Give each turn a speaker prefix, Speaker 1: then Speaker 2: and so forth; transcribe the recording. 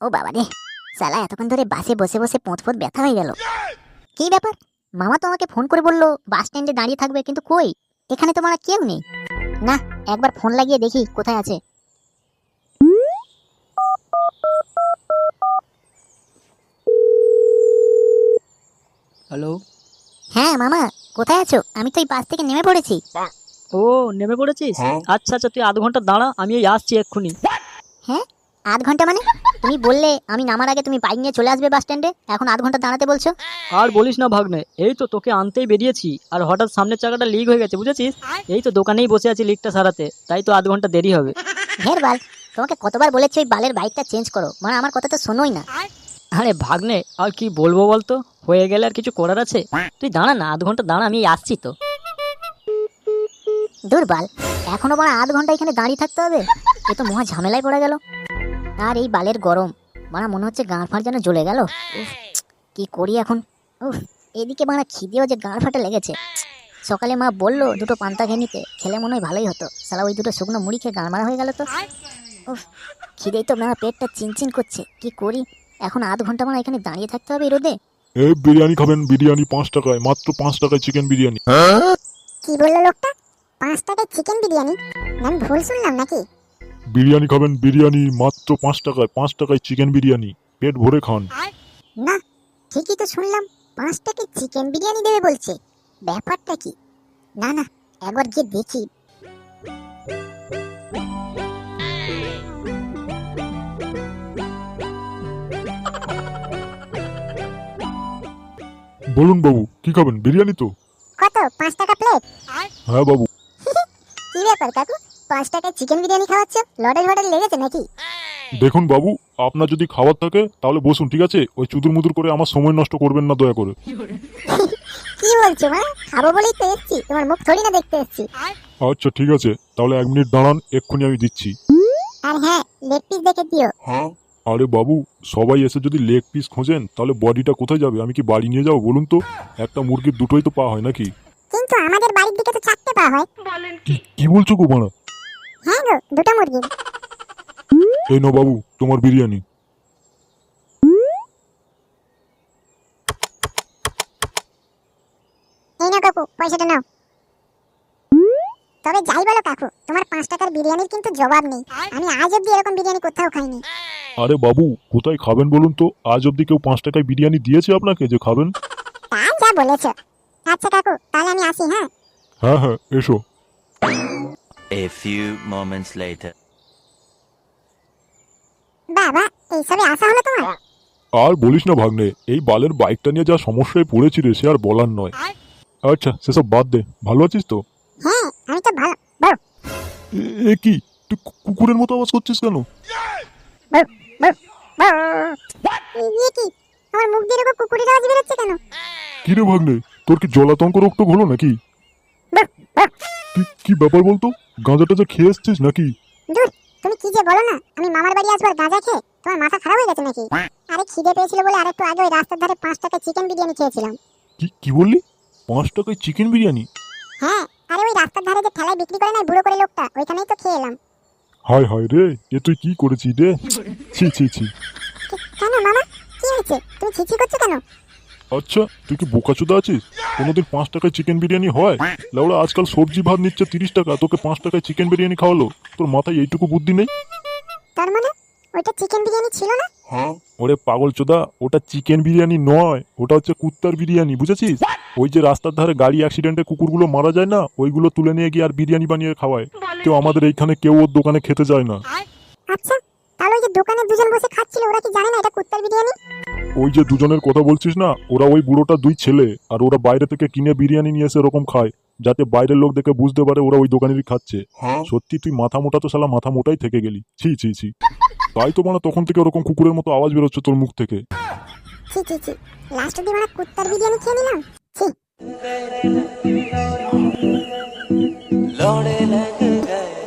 Speaker 1: ও বাবা রে, শালা এতক্ষণ ধরে বাসে বসে বসে পোঁত ব্যথা হয়ে গেল। কি ব্যাপার? মামা তো আমাকে ফোন করে বললো বাস স্ট্যান্ডে দাঁড়িয়ে থাকবে, কিন্তু কই, এখানে তো মারা কেউ নেই। না, একবার ফোন লাগিয়ে দেখি কোথায় আছে।
Speaker 2: হ্যালো।
Speaker 1: হ্যাঁ মামা, কোথায় আছো? আমি তো এই বাস থেকে নেমে পড়েছি।
Speaker 2: ও, নেমে পড়েছিস? আচ্ছা আচ্ছা, তুই আধ ঘন্টা দাঁড়া, আমি এই আসছি এক্ষুনি।
Speaker 1: হ্যাঁ, আধ ঘন্টা মানে? তুমি বললে আমি নামার আগে তুমি বাইক নিয়ে চলে আসবে বাস স্ট্যান্ডে, এখন আধ ঘন্টা দাঁড়াতে বলছো?
Speaker 2: আর বলিস না ভাগ্নে, এই তো তোকে আনতেই বেরিয়েছি, আর হঠাৎ সামনের চাকাটা লিক হয়ে গেছে, বুঝেছিস? এই তো দোকানেই বসে আছি লিকটা সারাতে, তাই তো আধ ঘন্টা দেরি হবে।
Speaker 1: হের বাল, তোমাকে কতবার বলেছি ওই বালের বাইকটা চেঞ্জ করো, মানে আমার কথা তো শোনোই না।
Speaker 2: আরে ভাগ্নে, আর কি বলবো বলতো, হয়ে গেলে আর কিছু করার আছে? তুই দাঁড়া না, আধ ঘন্টা দাঁড়া, আমি আসছি তো।
Speaker 1: দূর বাল, এখনো বড় আধ ঘন্টা এখানে দাঁড়িয়ে থাকতে হবে? এ তো মহা ঝামেলায় পড়ে গেল। আর এই বালের গরম, মারা মনে হচ্ছে গাঁড় ফাড় যেন জ্বলে গেল। কি করি এখন? এদিকে মারা খিদেও যে গাঁড় ফাটে লেগেছে। সকালে মা বললো দুটো পান্তা খেয়ে নিতে, খেলে মনে হয় ভালোই হতো, শালা ওই দুটো শুকনো মুড়ি খেয়ে গাঁড় মারা হয়ে গেল তো। খিদেই তো মারা পেটটা চিনচিন করছে, কি করি এখন? আধ ঘন্টা মারা এখানে দাঁড়িয়ে থাকতে হবে এই রোদে।
Speaker 3: এই বিরিয়ানি খাবেন? বিরিয়ানি 5 টাকায়, মাত্র 5 টাকায় চিকেন বিরিয়ানি।
Speaker 1: কি বললো লোকটা? 5 টাকায় চিকেন বিরিয়ানি? আমি ভুল শুনলাম নাকি?
Speaker 3: বিরিয়ানি খাবেন? বিরিয়ানি মাত্র 5 টাকায়, 5 টাকায় চিকেন বিরিয়ানি, পেট ভরে খান।
Speaker 1: না, ঠিকই তো শুনলাম, 5 টাকায় চিকেন বিরিয়ানি দেবে বলছে। ব্যাপারটা কি? না না, একবার গিয়ে দেখি।
Speaker 3: বলুন বাবু, কি খাবেন? বিরিয়ানি তো।
Speaker 1: কত? 5 টাকা প্লেট?
Speaker 3: হ্যাঁ বাবু।
Speaker 1: কি ব্যাপার কাকু, 5 টাকায় চিকেন বিরিয়ানি খাওয়াচ্ছ? লটারি ফটারি লেগেছে নাকি?
Speaker 3: দেখুন বাবু, আপনার যদি খাবার থাকে তাহলে বসুন, ঠিক আছে? ওই চুদুর মুদুর করে আমার সময় নষ্ট করবেন না দয়া করে।
Speaker 1: কি বলছো মা? খাবো বলেই তো এসছি, তোমার মুখ থোড়ি না দেখতে এসছি।
Speaker 3: আচ্ছা ঠিক আছে, তাহলে 1 মিনিট দাঁড়ান, এক্ষুনি আমি দিচ্ছি।
Speaker 1: আর হ্যাঁ, লেগ পিস দেখে দিও।
Speaker 3: আরে বাবু, সবাই এসে যদি লেগ পিস খোঁজেন তাহলে বডিটা কোথায় যাবে? আমি কি বাড়ি নিয়ে যাবো বলুন তো? একটা মুরগির দুটোই তো পা হয় নাকি?
Speaker 1: কিন্তু আমাদের বাড়ির দিকে তো 4টে পা হয়।
Speaker 3: কি বলছো গো মারা?
Speaker 1: হ্যাঁ গো, দুটো মুরগি।
Speaker 3: এই নাও বাবু তোমার বিরিয়ানি।
Speaker 1: এই নাও কাকু, পয়সাটা নাও। তবে যাই বলো কাকু, তোমার 5 টাকার বিরিয়ানির কিন্তু জবাব নেই। আমি আজ অব্দি এরকম বিরিয়ানি কোথাও খাইনি।
Speaker 3: আরে বাবু, কোথায় খাবেন বলুন তো? আজ অব্দি কেউ 5 টাকায় বিরিয়ানি দিয়েছে আপনাকে যে খাবেন?
Speaker 1: তা যা বলেছো। আচ্ছা কাকু, তাহলে আমি আসি। হ্যাঁ
Speaker 3: হ্যাঁ হ্যাঁ, এসো।
Speaker 4: A few moments later.
Speaker 1: বাবা, এইসবে আসা হলো তোমার?
Speaker 3: আর বলিস না ভাগ্নে, এই বালের বাইকটা নিয়ে যা সমস্যায় পড়েছি রে, সে আর বলার নয়। আচ্ছা সেসব বাদ দে, ভালো আছিস তো?
Speaker 1: হ্যাঁ, আমি তো ভালো। বল।
Speaker 3: এ কি, তুই কুকুরের মতো আওয়াজ করছিস কেন?
Speaker 1: এই কি, আমার মুখ দিয়ে এরকম কুকুরের আওয়াজ বেরোচ্ছে কেন?
Speaker 3: কি রে ভাগ্নে, তোর কি জলাতঙ্ক রক্ত হলো নাকি? কি ব্যাপার বলতো? গাঁজাটা যে খেয়ে এসছিস নাকি?
Speaker 1: দূর, তুমি কি যে বলো না, আমি মামার বাড়ি আসবার গাঁজা খেয়ে তোমার মাথা খারাপ হয়ে গেছে নাকি? আরে খিদে পেয়েছিল বলে আরেকটু আগে ওই রাস্তার ধারে 5 টাকা চিকেন বিরিয়ানি খেয়েছিলাম।
Speaker 3: কি বললি? 5 টাকায় চিকেন বিরিয়ানি?
Speaker 1: হ্যাঁ, আরে ওই রাস্তার ধারে যে ঠেলায় বিক্রি করে না বুড়ো করে লোকটা, ওইখানেই তো খেয়ে এলাম।
Speaker 3: হায় হায় রে, এ তুই কি করেছিস রে? ছি ছি ছি।
Speaker 1: কেন মামা, কি হয়েছে? তুমি ছিছি করছো কেন?
Speaker 3: আচ্ছা তুই কি বোকাচোদা আছিস? কোনোদিন 5 টাকায় চিকেন বিরিয়ানি হয়? লেওড়া, আজকাল সবজি ভাত নিচ্ছে 30 টাকা, তোকে 5 টাকায় চিকেন বিরিয়ানি খাওয়ালো? তোর মাথায় এইটুকু বুদ্ধি নেই?
Speaker 1: তার মানে ওইটা চিকেন বিরিয়ানি ছিল না?
Speaker 3: ওরে পাগল চোদা, ওটা চিকেন বিরিয়ানি নয়, ওটা হচ্ছে কুত্তার বিরিয়ানি, বুঝেছিস? ওই যে রাস্তার ধারে গাড়ি অ্যাক্সিডেন্টে কুকুরগুলো মারা যায় না, ওইগুলো তুলে নিয়ে গিয়ে আর বিরিয়ানি বানিয়ে খাওয়ায়। কেউ আমাদের এইখানে কেউ ওর দোকানে খেতে যায় না।
Speaker 1: আচ্ছা, তাহলে ওই যে দোকানে দুজন বসে খাচ্ছিল, ওরা কি জানে না এটা কুত্তার বিরিয়ানি?
Speaker 3: ওই যে দুজনের কথা বলছিস না, ওরা ওই বুড়োটা 2 ছেলে, আর ওরা বাইরে থেকে কিনে বিরিয়ানি নিয়ে এসে এরকম খায়, যাতে বাইরের লোক দেখে বুঝতে পারে ওরা ওই দোকানেরই খাচ্ছে। সত্যি তুই মাথা মোটা তো, শালা মাথা মোটাই থেকে গেলি। ছি ছি ছি। তাই তো মানে তখন থেকে ওরকম কুকুরের মতো আওয়াজ বেরোচ্ছে তোর মুখ থেকে।
Speaker 1: ছি ছি ছি, লাস্ট অব্দি মানে কুত্তার বিরিয়ানি খেয়ে নিলাম। ছি।
Speaker 4: लौड़े लग गए